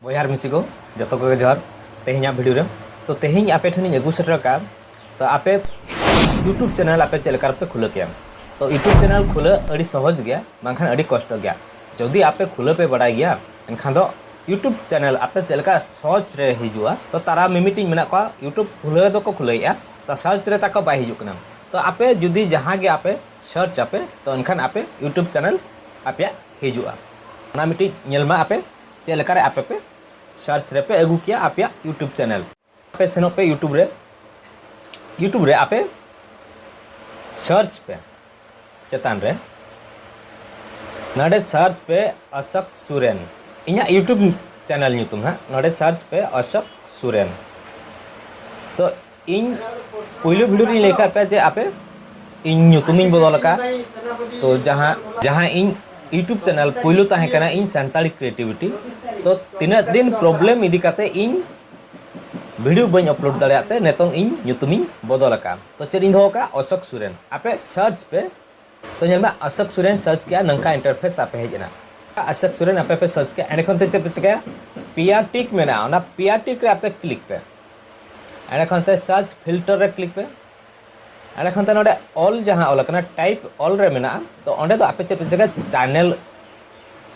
बोयार मिसी को जो को जोहर तेहना वीडियो रे तो तेहन आपे ठन अगू सेटर का तो आपे यूट्यूब चैनल आपे चलकर पे खुले के तो यूट्यूब चैनल खुले अड़ी सहज गया बांखान अड़ी कष्ट गया जदि आपे खुले पे बड़ा गया एनखान दो यूट्यूब चैनल आपे चलका सर्च रे हिजुआ तो तारा मिमिटिंग मेना को यूट्यूब खुले दो को खुलेया तो सर्च रे ताको बाय हिजुकना तो आपे जुदी जहां गे आपे सर्च आपे तो एनखान आपे यूट्यूब चैनल आपे हिजुआ ना मिटी नेलमा आपे चलका रे आपे पे सर्च रे पे अगू किया आप यूट्यूब चैनल पे सेनो पे यूट्यूब रे आपे सर्च पे चेतान रे नडे सर्च पे अशोक सोरेन इना यूट्यूब चैनल न्यूतुम हा नडे सर्च पे अशोक सोरेन तो इन पहले वीडियो रे लेकर पे जे आपे इन न्यूतुम इन बदल का तो जहां जहां इन यूट्यूब चैनल पहलू ताहे कना इन सांताली क्रिएटिविटी तो तीना दिन प्रॉब्लम इदी काते इन वीडियो बन अपलोड दाड़ेते नेतों इन न्यूतुम इन बदल का तो चेद इन दो का अशोक सोरेन आपे सर्च पे तो नेलमा अशोक सोरेन सर्च किया नंका इंटरफेस आपे हेजना अशोक सोरेन आपे पे सर्च किया एंड खनते चेद चिका पिया टिक मेना ओना पिया टिक रे आपे क्लिक पे एंड खनते सर्च फिल्टर रे क्लिक पे एंड खनते नोडे ऑल जहां ऑल कना टाइप ऑल रे मेना तो ओंडे दो आपे चेद चिका चैनल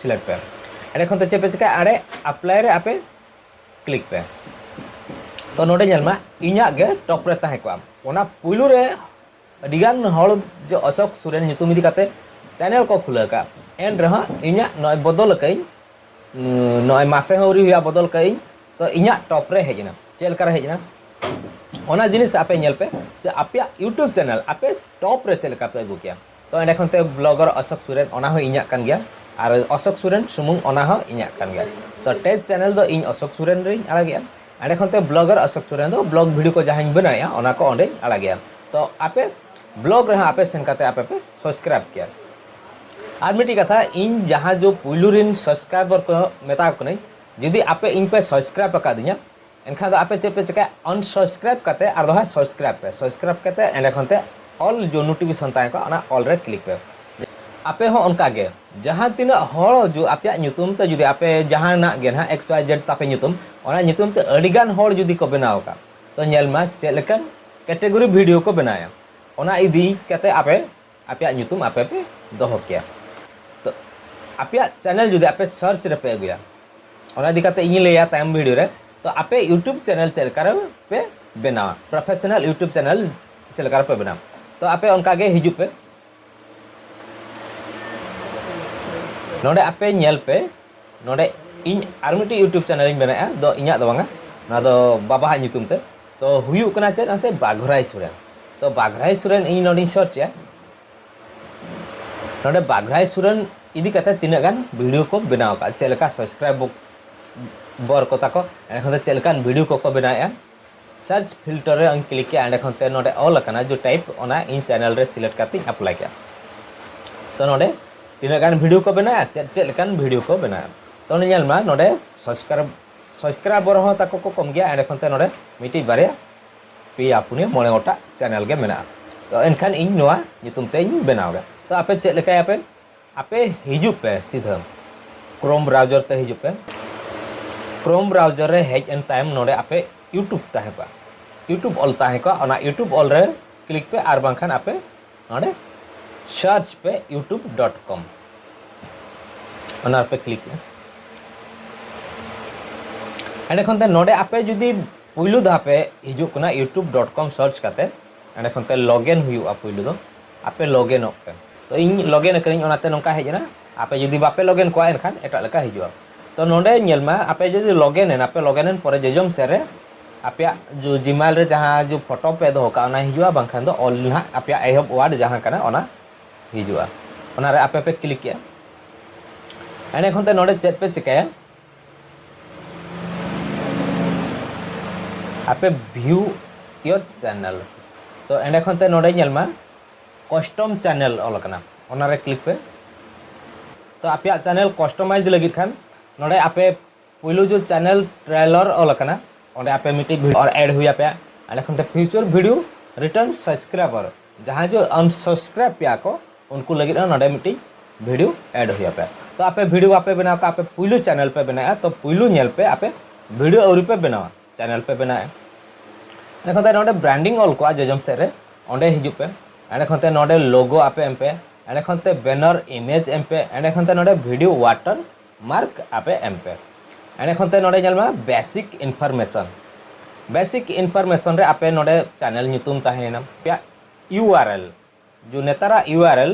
सिलेक्ट पे एंड खनते चेद चिका आड़े अप्लाई रे आपे क्लिक पे तो नोडे नेलमा इन्या गे टॉप रे ताहे को ओना पुइलु रे अडिगान हल जो अशोक सोरेन ᱧᱩᱛᱩᱢ इदी काते चैनल को खुले का एन रहा इन्या नय बदल कई नय मासे हौरी हुआ बदल कई तो इन्या टॉप रे हेजना चेल कर हेजना ओना जिनिस आपे नेल पे जे आपया यूट्यूब चैनल आपे टॉप रे चेल का पे अगु किया तो एंड खनते ब्लॉगर अशोक सोरेन ओना हो इन्या कान गया और अशोक सोरेन सुमुंग ओना हो इन्या कान गया तो टेज चैनल दो इन अशोक सोरेन रे आड़ा गया एंड खनते ब्लॉगर अशोक सोरेन दो ब्लॉग वीडियो को जहां बनाया ओना को ओंडे आड़ा गया तो आपे ब्लॉग रहा आपे सेन काते आपे पे सब्सक्राइब किया और मिट्टी कथा इन जहां जो पुलुरिन सब्सक्राइबर को मेता को यदि आपे इन पे सब्सक्राइब का दिया एनखान आपे चे पे चका अनसब्सक्राइब करते और दो सब्सक्राइब करते एंड खनते ऑल जो नोटिफिकेशन ताए को ओना ऑल रे क्लिक पे आपे हो उनका गे जहां तीना हड़ जो आपया ᱧᱩᱛᱩᱢ ते जुदी आपे जहां ना गे ना एक्स वाई जेड तापे ᱧᱩᱛᱩᱢ ओना ᱧᱩᱛᱩᱢ ते अडिगान हड़ जुदी को बनाव का तो नेलमा चेलकन कैटेगरी वीडियो को बनाया ओना इदी कते आपे आपया ᱧᱩᱛᱩᱢ आपे पे दोहो किया तो आपया चैनल जुदी आपे सर्च रे पे गया ओना इदी कते इन लेया टाइम वीडियो रे तो आपे यूट्यूब चैनल चलकर पे बनावा प्रोफेशनल यूट्यूब चैनल चलकर पे बनावा तो आपे उनका गे हिजु पे नोडे आपे नेल पे नोडे इन आरमिटी यूट्यूब चैनल इन बनाया दो इन्या दो बांगा ना दो बाबा ᱧᱩᱛᱩᱢ ते तो हुयु कना चेद से बाघराई सोरेन तो बाघराई सोरेन इन नोडी सर्च या नोडे बाघराई सोरेन इदी कते तिना गान वीडियो को बनाव का चेलका सब्सक्राइब बर को ताको एखन चेलकान वीडियो को बनाया सर्च फिल्टर रे अन क्लिक किया एंड खनते नोडे ऑल कना जो टाइप ओना इन चैनल रे सिलेक्ट करते अप्लाई किया तो नोडे तिना गान वीडियो को बनाया चेलकान वीडियो को बनाया तो नेल मा नोडे सब्सक्राइबर हो ताको को कम गया एंड खनते नोडे मिटी बारे पे आपुने मोने गोटा चैनल के मेना तो एनखान इन नोआ ᱧᱩᱛᱩᱢ ते इन बनाव गे तो आपे चेद लेका आपे हिजु पे सीधा क्रोम ब्राउजर ते हिजु पे क्रोम ब्राउजर रे हेज एन टाइम नोडे आपे यूट्यूब ताहे का यूट्यूब ऑल ताहे का ओना यूट्यूब ऑल रे क्लिक पे आर बांखान आपे नोडे सर्च पे youtube.com ओना पे क्लिक एंड खनते नोडे आपे जुदी पुइलु धापे हिजु कना youtube.com सर्च करते एंड खनते लॉगिन हुआ पुइलु दो आपे लॉगिन पे तो इन लॉगिन करिन ओनाते नोका हेजना आपे जुदी बापे लॉगिन को एनखान एटा लका हिजुआ तो नोडे नेलमा आपे जुदी लॉगिन एन आपे लॉगिन परे जजम सेरे आपे जो जीमेल रे जहां जो फोटो पे दो का ओना हिजुआ बांखान दो ऑल ना आपे एहब वार्ड जहां कना ओना हिजुआ ओना रे आपे पे क्लिक किया एने खनते नोडे चेट पे चिकाया आपे व्यू योर चैनल तो एंड खनते नोडे नेलमा कस्टम चैनल ऑल कना ओना रे क्लिक पे तो आपया चैनल कस्टमाइज लगी खान नोडे आपे पुइलु जो चैनल ट्रेलर ऑल कना ओंडे आपे मिटी और ऐड हुई आपे एंड खनते फ्यूचर वीडियो रिटर्न सब्सक्राइबर जहां जो अनसब्सक्राइब पिया को उनको लगी नोडे मिटी वीडियो ऐड हुई आपे तो आपे वीडियो आपे बनाव का आपे पुइलू चैनल पे बनाया तो पुइलू नेल पे आपे वीडियो अवरी पे बनावा चैनल पे बनाए एखनते नोडे ब्रांडिंग ऑल को जजम से रे ओंडे हिजु पे एखनते नोडे लोगो आपे एम पे एखनते बैनर इमेज एम पे एखनते नोडे वीडियो वाटर मार्क आपे एम पे एखनते नोडे नेलमा बेसिक इनफॉरमेशन रे आपे नोडे चैनल ᱧᱩᱛᱩᱢ ताहेना या URL जो नेतारा URL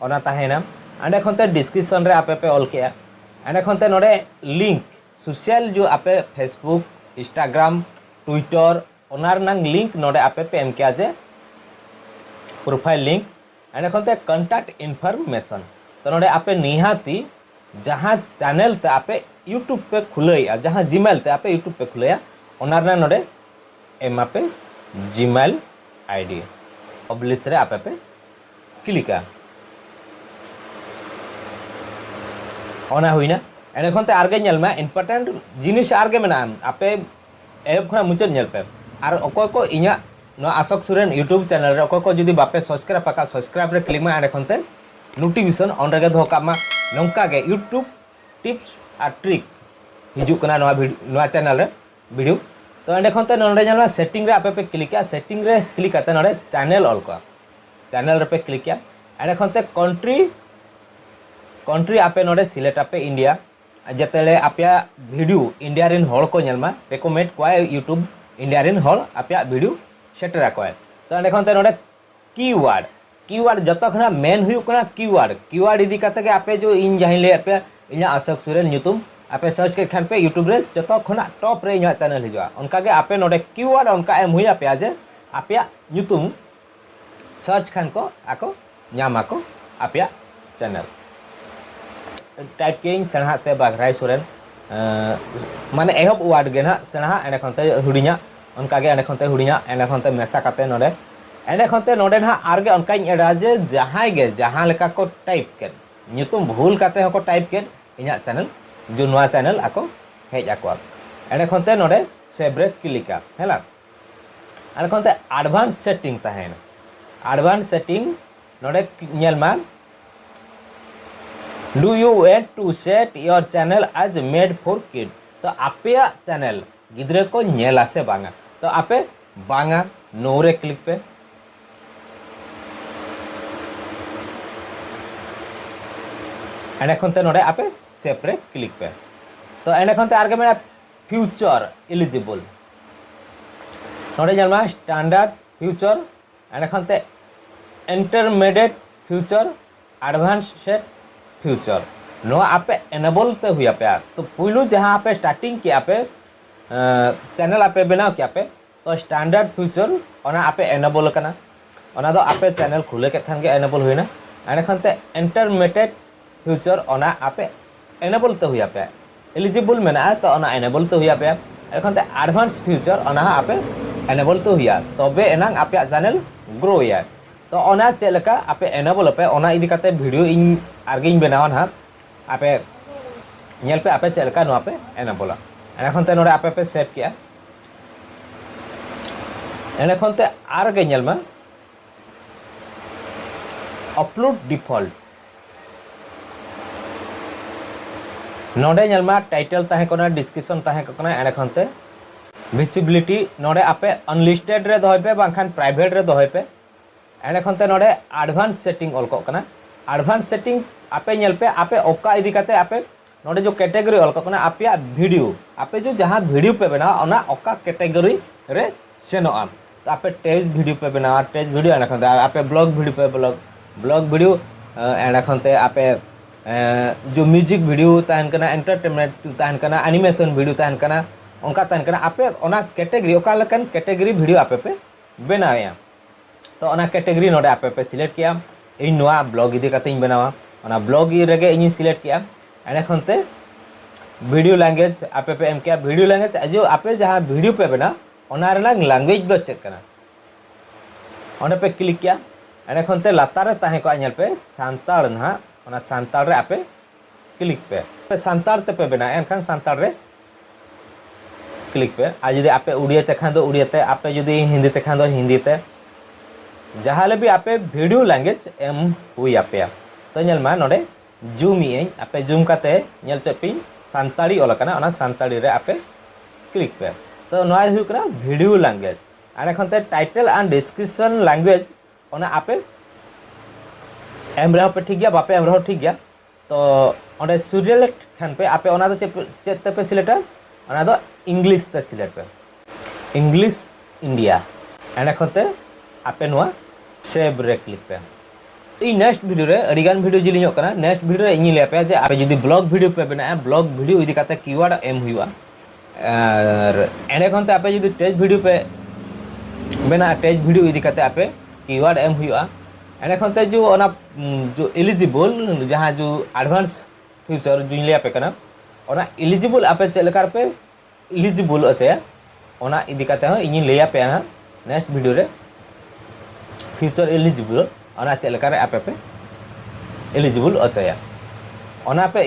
ओना ताहेना अंडे खनते डिस्क्रिप्शन रे आपे पे ऑल के अंडे खनते नोडे लिंक सोशल जो आपे फेसबुक इंस्टाग्राम ट्विटर ओनार नंग लिंक नोडे आपे पे एम के जे प्रोफाइल लिंक अंडे खनते कांटेक्ट इनफॉरमेशन तो नोडे आपे निहाती जहां चैनल ते आपे यूट्यूब पे खुलैया जहां जीमेल ते आपे यूट्यूब पे खुलैया ओनार ना नोडे एमा पे जीमेल आईडी पब्लिश रे आपे पे क्लिका ओना हुइना एने खनते आरगे नेलमा इंपोर्टेंट जिनिस आरगे मेना आपे एप खना मुचल नेल पे आर अकोय को इnya नो अशोक सोरेन यूट्यूब चैनल रे अकोय को जुदी बापे सब्सक्राइब पाका सब्सक्राइब रे क्लिक मा एने खनते नोटिफिकेशन ऑन रेगे दो कामा नोंका गे यूट्यूब टिप्स आ ट्रिक हिजु कना नोआ चैनल रे वीडियो तो एंडे खनते नोडे नेलमा सेटिंग रे आपे पे क्लिक या सेटिंग रे क्लिक आते नोडे चैनल ऑल को चैनल रे पे क्लिक या एंडे खनते कंट्री आपे नोडे सिलेक्ट आपे इंडिया जतेले आपया वीडियो इंडिया रिन हॉल को नेलमा रेकमेंड कोय यूट्यूब इंडिया रिन हॉल आपया वीडियो सेटर कोय तो एंडे खनते नोडे कीवर्ड जतो खना मेन हुयु कना कीवर्ड इदी काते के आपे जो इन जहां ले आपे इnya अशोक सोरेन यूट्यूब आपे सर्च के खान पे यूट्यूब रे जतो खना टॉप रे इnya चैनल हिजुआ उनका के आपे नोडे कीवर्ड उनका एम हुई आपे जे आपया यूट्यूब सर्च खान को आको ᱧᱟᱢ आको आपया चैनल टाइप के सेणाते बाघराई सोरेन माने एहब वार्ड गे ना सेणा एने खनते हुडिया उनका के एने खनते हुडिया एने खनते मेसा काते नोडे एने खनते नोडे ना आरगे उनका एडा जे जहां लेका को टाइप के ᱧᱩᱛᱩᱢ भूल काते हको टाइप के इnya चैनल जो नवा चैनल आको हेज आको एने खनते नोडे सेव रे क्लिका हैला एने खनते एडवांस सेटिंग ताहेन एडवांस सेटिंग नोडे नेलमा do you want to set your channel as made for kid तो आपे चैनल गिद्रे को नेला से बांगा तो आपे बांगा नो रे क्लिक पे एने खनते नोडे आपे सेव रे क्लिक पे तो एने खनते आरगे मेना फ्यूचर एलिजिबल नोडे नेलमा स्टैंडर्ड फ्यूचर एने खनते इंटरमीडिएट फ्यूचर एडवांस्ड फ्यूचर नो आपे एनेबल ते हुई पे तो पुइलू जहां आपे स्टार्टिंग के आपे चैनल आपे बनाव के आपे तो स्टैंडर्ड फ्यूचर ओना आपे एनेबल कना ओना दो आपे चैनल खुले के खान के एनेबल हुइना एने खनते इंटरमीडिएट फ्यूचर ओना आपे एनेबल ते हुई पे एलिजिबल मेना तो ओना एनेबल ते हुई पे एने खनते एडवांस फ्यूचर ओना आपे एनेबल ते हुई तबे एनांग आपे चैनल ग्रो या तो ओना चेलका आपे एनेबल पे ओना इदी काते वीडियो इन आरगिन बनावा ना आपे नेल पे आपे चेलका नो आपे एनेबल एने खनते नोडे आपे पे सेव किया एने खनते आरगे नेलमा अपलोड डिफॉल्ट नोडे नेलमा टाइटल ताहे कोना डिस्क्रिप्शन ताहे कोना एने खनते विजिबिलिटी नोडे आपे अनलिस्टेड रे दोहय पे बांखान प्राइवेट रे दोहय पे एने खनते नोडे एडवांस सेटिंग ऑल को कना एडवांस सेटिंग आपे नेल पे आपे ओका इदी काते आपे नोडे जो कैटेगरी ऑल को कना आपया वीडियो आपे जो जहां वीडियो पे बना ओना ओका कैटेगरी रे सेनो आम तो आपे टेज वीडियो पे बना टेज वीडियो एने खनते आपे ब्लॉग वीडियो पे ब्लॉग वीडियो एने खनते आपे जो म्यूजिक वीडियो ताहन कना एंटरटेनमेंट ताहन कना एनिमेशन वीडियो ताहन कना उनका ताहन कना आपे ओना कैटेगरी ओका लकन कैटेगरी वीडियो आपे पे बनाया तो ओना कैटेगरी नोडे आपे पे सिलेक्ट किया इन नोआ ब्लॉग इदी काते इन बनावा ओना ब्लॉग रेगे इन सिलेक्ट किया एने खनते वीडियो लैंग्वेज आपे पे एम किया वीडियो लैंग्वेज जो आपे जहां वीडियो पे बना ओना रेना लैंग्वेज दो चेक कना ओने पे क्लिक किया एने खनते लातार रे ताहे को नेल पे सांताल ना ओना सांताल रे आपे क्लिक पे सांताल ते पे बना एनखान सांताल रे क्लिक पे आ जदि आपे उड़िया ते खान दो उड़िया ते आपे जदि हिंदी ते खान दो हिंदी ते जहाले भी आपे वीडियो लैंग्वेज एम हुई आपे तो नेल मा नोडे जूम इन आपे जूम काते नेल चपी सानताड़ी ओल कना ओना सानताड़ी रे आपे क्लिक पे तो नोआ हुई कना वीडियो लैंग्वेज और एखन ते टाइटल एंड डिस्क्रिप्शन लैंग्वेज ओना आपे एम रहो पे ठीक गया बापे एम रहो ठीक गया तो ओंडे सिलेक्ट खान पे आपे ओना दो चेत पे सिलेक्ट ओना दो इंग्लिश ते सिलेक्ट पे इंग्लिश इंडिया एंड एखन ते आपे नोआ सेव रे क्लिक पे ई नेक्स्ट वीडियो रे अडिगान वीडियो जिलिङो कना नेक्स्ट वीडियो रे इनि लेपे जे आपे जदि ब्लॉग वीडियो पे बना ब्लॉग वीडियो इदी काते कीवर्ड एम हुआ और एंड एखन ते आपे जदि टेक्स्ट वीडियो पे बना टेक्स्ट वीडियो इदी काते आपे कीवर्ड एम हुआ एंड एखन ते जो ओना जो एलिजिबल जहां जो एडवांस फ्यूचर जो ले पे कना ओना एलिजिबल आपे चेलकार पे एलिजिबल अचे ओना इदी काते हो इनि लेया पे ना नेक्स्ट वीडियो रे फ्यूचर एलिजिबल ओना चेलकार आपे पे एलिजिबल अचया ओना पे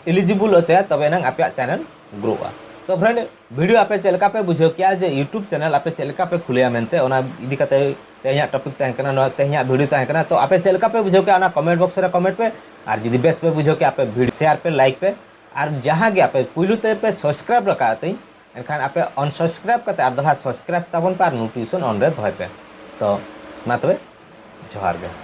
एलिजिबल अचया तबे नंग आपे चैनल ग्रो आ तो फ्रेंड वीडियो आपे चेलका पे बुझो क्या जे यूट्यूब चैनल आपे चेलका पे खुलेया मेनते ओना इदी काते तेहया टॉपिक तहे कना न तेहया वीडियो तहे कना तो आपे चेलका पे बुझो के ओना कमेंट बॉक्स रे कमेंट पे और जदि बेस पे बुझो के आपे वीडियो शेयर पे लाइक पे और जहां गे आपे पुइलु ते पे सब्सक्राइब रखाते एनखान आपे अनसब्सक्राइब करते और दहा सब्सक्राइब ताबन पर नोटिफिकेशन ऑन रे धय पे तो मा तबे जोहार गे।